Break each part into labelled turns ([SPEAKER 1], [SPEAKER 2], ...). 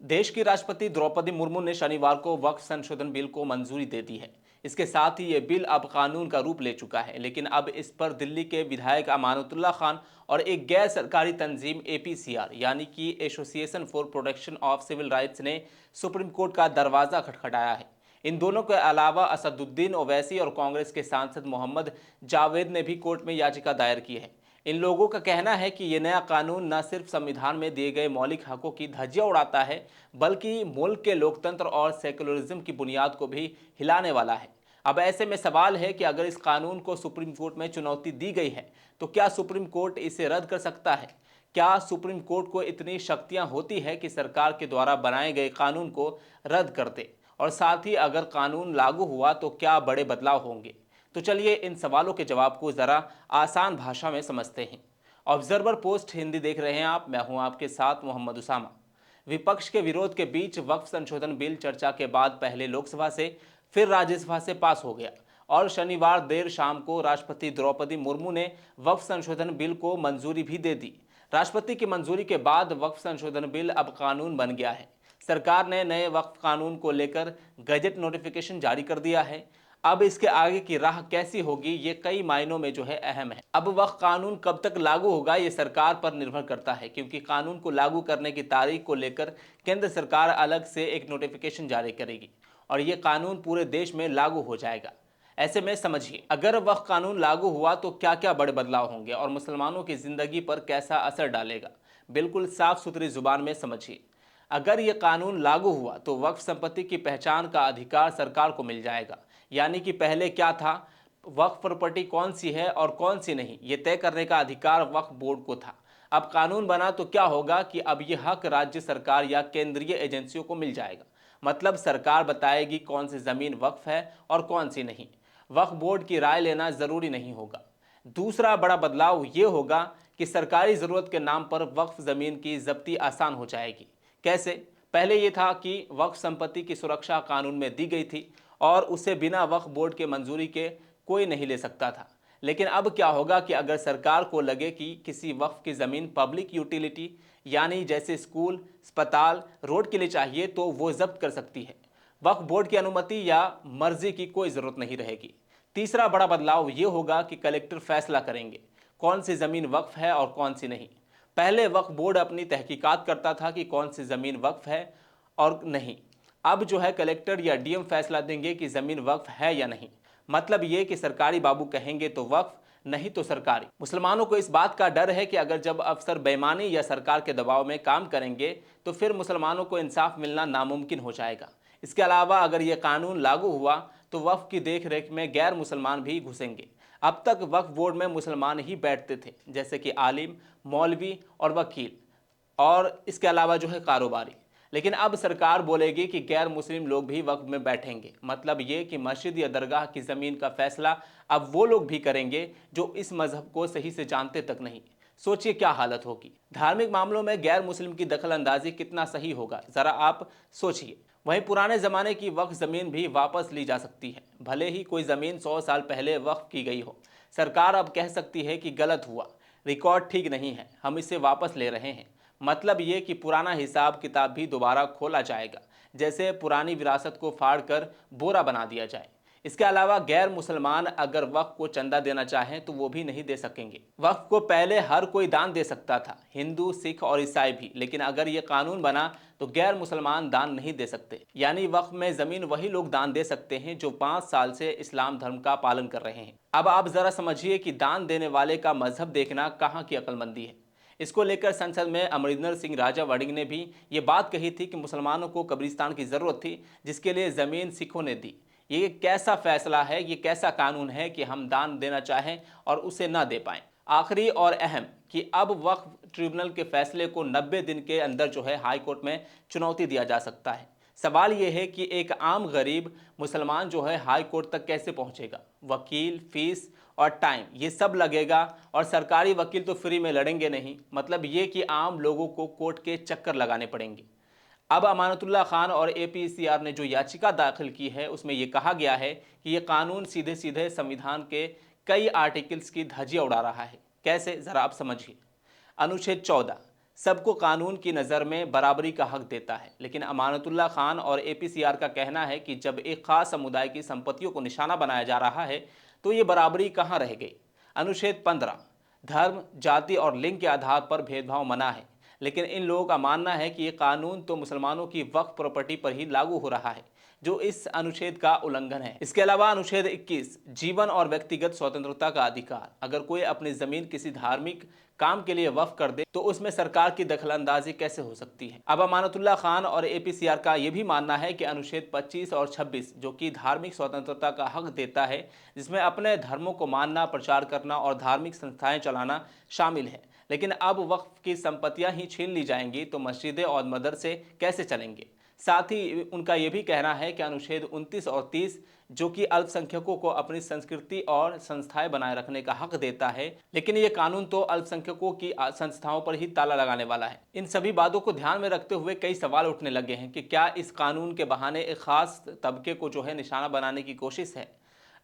[SPEAKER 1] देश की राष्ट्रपति द्रौपदी मुर्मू ने शनिवार को वक्फ संशोधन बिल को मंजूरी दे दी है। इसके साथ ही ये बिल अब कानून का रूप ले चुका है, लेकिन अब इस पर दिल्ली के विधायक अमानतुल्लाह खान और एक गैर सरकारी तंजीम एपीसीआर यानी कि association for protection of civil rights ने सुप्रीम कोर्ट का दरवाजा खटखटाया है। इन दोनों के अलावा असदुद्दीन ओवैसी और कांग्रेस के सांसद मोहम्मद जावेद ने भी कोर्ट में याचिका दायर की है। इन लोगों का कहना है कि ये नया कानून न सिर्फ संविधान में दिए गए मौलिक हकों की धज्जियां उड़ाता है, बल्कि मुल्क के लोकतंत्र और सेकुलरिज्म की बुनियाद को भी हिलाने वाला है। अब ऐसे में सवाल है कि अगर इस कानून को सुप्रीम कोर्ट में चुनौती दी गई है, तो क्या सुप्रीम कोर्ट इसे रद्द कर सकता है? क्या सुप्रीम कोर्ट को इतनी शक्तियां होती है कि सरकार के द्वारा बनाए गए कानून को रद्द कर दे? और साथ ही अगर कानून लागू हुआ तो क्या बड़े बदलाव होंगे? तो चलिए इन सवालों के जवाब को ज़रा आसान भाषा में समझते हैं। ऑब्जर्वर पोस्ट हिंदी देख रहे हैं आप, मैं हूं आपके साथ मोहम्मद उसामा। विपक्ष के विरोध के बीच वक्फ संशोधन बिल चर्चा के बाद पहले लोकसभा से फिर राज्यसभा से पास हो गया और शनिवार देर शाम को राष्ट्रपति द्रौपदी मुर्मू ने वक्फ संशोधन बिल को मंजूरी भी दे दी। राष्ट्रपति की मंजूरी के बाद वक्फ संशोधन बिल अब कानून बन गया है। सरकार ने नए वक्फ कानून को लेकर गजट नोटिफिकेशन जारी कर दिया है। अब इसके आगे की राह कैसी होगी, ये कई मायनों में जो है अहम है। अब वह कानून कब तक लागू होगा ये सरकार पर निर्भर करता है, क्योंकि कानून को लागू करने की तारीख को लेकर केंद्र सरकार अलग से एक नोटिफिकेशन जारी करेगी और ये कानून पूरे देश में लागू हो जाएगा। ऐसे में समझिए, अगर वह कानून लागू हुआ तो क्या क्या बड़े बदलाव होंगे और मुसलमानों की जिंदगी पर कैसा असर डालेगा। बिल्कुल साफ सुथरी जुबान में समझिए। अगर ये कानून लागू हुआ तो वक्फ संपत्ति की पहचान का अधिकार सरकार को मिल जाएगा। यानी कि पहले क्या था, वक्फ प्रॉपर्टी कौन सी है और कौन सी नहीं, ये तय करने का अधिकार वक्फ बोर्ड को था। अब कानून बना तो क्या होगा कि अब ये हक राज्य सरकार या केंद्रीय एजेंसियों को मिल जाएगा। मतलब सरकार बताएगी कौन सी जमीन वक्फ है और कौन सी नहीं। वक्फ बोर्ड की राय लेना जरूरी नहीं होगा। दूसरा बड़ा बदलाव ये होगा कि सरकारी जरूरत के नाम पर वक्फ जमीन की जब्ती आसान हो जाएगी। कैसे? पहले ये था कि वक्फ संपत्ति की सुरक्षा कानून में दी गई थी और उसे बिना वक्फ बोर्ड के मंजूरी के कोई नहीं ले सकता था। लेकिन अब क्या होगा कि अगर सरकार को लगे कि किसी वक्फ की ज़मीन पब्लिक यूटिलिटी यानी जैसे स्कूल, अस्पताल, रोड के लिए चाहिए तो वो जब्त कर सकती है। वक्फ बोर्ड की अनुमति या मर्जी की कोई ज़रूरत नहीं रहेगी। तीसरा बड़ा बदलाव ये होगा कि कलेक्टर फैसला करेंगे कौन सी ज़मीन वक्फ है और कौन सी नहीं। पहले वक्फ बोर्ड अपनी तहकीकात करता था कि कौन सी ज़मीन वक्फ है और नहीं। अब जो है कलेक्टर या डीएम फैसला देंगे कि ज़मीन वक्फ है या नहीं। मतलब ये कि सरकारी बाबू कहेंगे तो वक्फ, नहीं तो सरकारी। मुसलमानों को इस बात का डर है कि अगर जब अफसर बेईमानी या सरकार के दबाव में काम करेंगे तो फिर मुसलमानों को इंसाफ मिलना नामुमकिन हो जाएगा। इसके अलावा अगर ये कानून लागू हुआ तो वक्फ की देख रेख में गैर मुसलमान भी घुसेंगे। अब तक वक्फ बोर्ड में मुसलमान ही बैठते थे, जैसे कि आलिम, मौलवी और वकील, और इसके अलावा जो है कारोबारी। लेकिन अब सरकार बोलेगी कि गैर मुस्लिम लोग भी वक्फ में बैठेंगे। मतलब ये कि मस्जिद या दरगाह की ज़मीन का फैसला अब वो लोग भी करेंगे जो इस मजहब को सही से जानते तक नहीं। सोचिए क्या हालत होगी। धार्मिक मामलों में गैर मुस्लिम की दखल अंदाजी कितना सही होगा, ज़रा आप सोचिए। वहीं पुराने ज़माने की वक्फ ज़मीन भी वापस ली जा सकती है, भले ही कोई ज़मीन 100 साल पहले वक्फ की गई हो। सरकार अब कह सकती है कि गलत हुआ, रिकॉर्ड ठीक नहीं है, हम इसे वापस ले रहे हैं। मतलब ये कि पुराना हिसाब किताब भी दोबारा खोला जाएगा, जैसे पुरानी विरासत को फाड़ कर बोरा बना दिया जाए। इसके अलावा गैर मुसलमान अगर वक्फ को चंदा देना चाहें तो वो भी नहीं दे सकेंगे। वक्फ को पहले हर कोई दान दे सकता था, हिंदू, सिख और ईसाई भी, लेकिन अगर ये कानून बना तो गैर मुसलमान दान नहीं दे सकते। यानी वक्फ में जमीन वही लोग दान दे सकते हैं जो 5 साल से इस्लाम धर्म का पालन कर रहे हैं। अब आप जरा समझिए कि दान देने वाले का मजहब देखना कहाँ की अक्लमंदी है। इसको लेकर संसद में अमरिंदर सिंह राजा वड़िंग ने भी ये बात कही थी कि मुसलमानों को कब्रिस्तान की ज़रूरत थी, जिसके लिए ज़मीन सिखों ने दी। ये कैसा फैसला है, ये कैसा कानून है कि हम दान देना चाहें और उसे ना दे पाएं। आखिरी और अहम कि अब वक्फ ट्रिब्यूनल के फैसले को 90 दिन के अंदर जो है हाई कोर्ट में चुनौती दिया जा सकता है। सवाल ये है कि एक आम गरीब मुसलमान जो है हाई कोर्ट तक कैसे पहुंचेगा। वकील, फीस और टाइम ये सब लगेगा और सरकारी वकील तो फ्री में लड़ेंगे नहीं। मतलब ये कि आम लोगों को कोर्ट के चक्कर लगाने पड़ेंगे। अब अमानतुल्लाह खान और एपीसीआर ने जो याचिका दाखिल की है उसमें यह कहा गया है कि यह कानून सीधे सीधे संविधान के कई आर्टिकल्स की धज्जियां उड़ा रहा है। कैसे, ज़रा आप समझिए। अनुच्छेद 14, सबको कानून की नज़र में बराबरी का हक देता है, लेकिन अमानतुल्लाह खान और एपीसीआर का कहना है कि जब एक खास समुदाय की संपत्तियों को निशाना बनाया जा रहा है तो ये बराबरी कहाँ रह गई। अनुच्छेद 15 धर्म, जाति और लिंग के आधार पर भेदभाव मना है, लेकिन इन लोगों का मानना है कि ये कानून तो मुसलमानों की वक्फ प्रॉपर्टी पर ही लागू हो रहा है, जो इस अनुच्छेद का उल्लंघन है। इसके अलावा अनुच्छेद 21 जीवन और व्यक्तिगत स्वतंत्रता का अधिकार। अगर कोई अपनी जमीन किसी धार्मिक काम के लिए वक्फ कर दे तो उसमें सरकार की दखलंदाजी कैसे हो सकती है। अब अमानतुल्लाह खान और एपीसीआर का यह भी मानना है कि अनुच्छेद 25 और 26 जो कि धार्मिक स्वतंत्रता का हक देता है, जिसमें अपने धर्मों को मानना, प्रचार करना और धार्मिक संस्थाएं चलाना शामिल है, लेकिन अब वक्फ की संपत्तियां ही छीन ली जाएंगी तो मस्जिदें और मदरसे कैसे चलेंगे। साथ ही उनका यह भी कहना है कि अनुच्छेद 29 और 30 जो कि अल्पसंख्यकों को अपनी संस्कृति और संस्थाएं बनाए रखने का हक देता है, लेकिन यह कानून तो अल्पसंख्यकों की संस्थाओं पर ही ताला लगाने वाला है। इन सभी बातों को ध्यान में रखते हुए कई सवाल उठने लगे हैं कि क्या इस कानून के बहाने एक खास तबके को जो है निशाना बनाने की कोशिश है।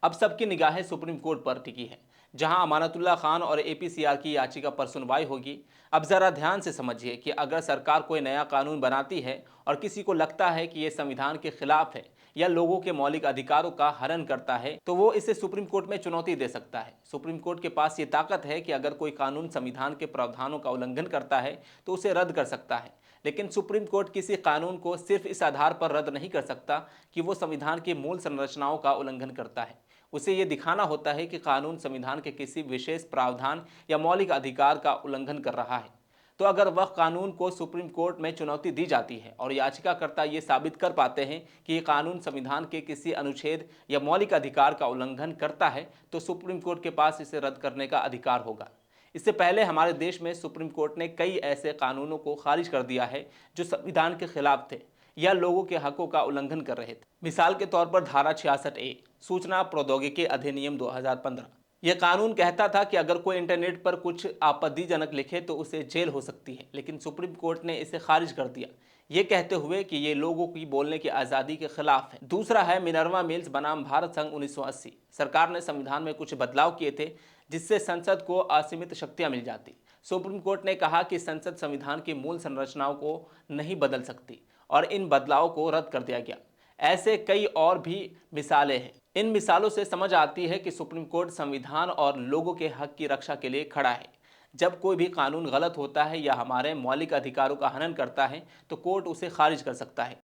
[SPEAKER 1] अब सबकी निगाहें सुप्रीम कोर्ट पर टिकी है, जहां अमानतुल्लाह खान और एपीसीआर की याचिका पर सुनवाई होगी। अब जरा ध्यान से समझिए कि अगर सरकार कोई नया कानून बनाती है और किसी को लगता है कि यह संविधान के खिलाफ है या लोगों के मौलिक अधिकारों का हनन करता है, तो वो इसे सुप्रीम कोर्ट में चुनौती दे सकता है। सुप्रीम कोर्ट के पास ये ताकत है कि अगर कोई कानून संविधान के प्रावधानों का उल्लंघन करता है तो उसे रद्द कर सकता है, लेकिन सुप्रीम कोर्ट किसी कानून को सिर्फ इस आधार पर रद्द नहीं कर सकता कि वो संविधान की मूल संरचनाओं का उल्लंघन करता है। उसे ये दिखाना होता है कि कानून संविधान के किसी विशेष प्रावधान या मौलिक अधिकार का उल्लंघन कर रहा है। तो अगर वह कानून को सुप्रीम कोर्ट में चुनौती दी जाती है और याचिकाकर्ता ये साबित कर पाते हैं कि ये कानून संविधान के किसी अनुच्छेद या मौलिक अधिकार का उल्लंघन करता है, तो सुप्रीम कोर्ट के पास इसे रद्द करने का अधिकार होगा। इससे पहले हमारे देश में सुप्रीम कोर्ट ने कई ऐसे कानूनों को खारिज कर दिया है जो संविधान के खिलाफ थे या लोगों के हकों का उल्लंघन कर रहे थे। मिसाल के तौर पर धारा 66A सूचना प्रौद्योगिकी अधिनियम 2015। यह कानून कहता था कि अगर कोई इंटरनेट पर कुछ आपत्तिजनक लिखे तो उसे जेल हो सकती है, लेकिन सुप्रीम कोर्ट ने इसे खारिज कर दिया, ये कहते हुए कि ये लोगों की बोलने की आज़ादी के खिलाफ है। दूसरा है मिनर्वा मिल्स बनाम भारत संघ 1980। सरकार ने संविधान में कुछ बदलाव किए थे जिससे संसद को असीमित शक्तियां मिल जाती। सुप्रीम कोर्ट ने कहा कि संसद संविधान की मूल संरचनाओं को नहीं बदल सकती और इन बदलावों को रद्द कर दिया गया। ऐसे कई और भी मिसालें हैं। इन मिसालों से समझ आती है कि सुप्रीम कोर्ट संविधान और लोगों के हक की रक्षा के लिए खड़ा है। जब कोई भी कानून गलत होता है या हमारे मौलिक अधिकारों का हनन करता है तो कोर्ट उसे खारिज कर सकता है।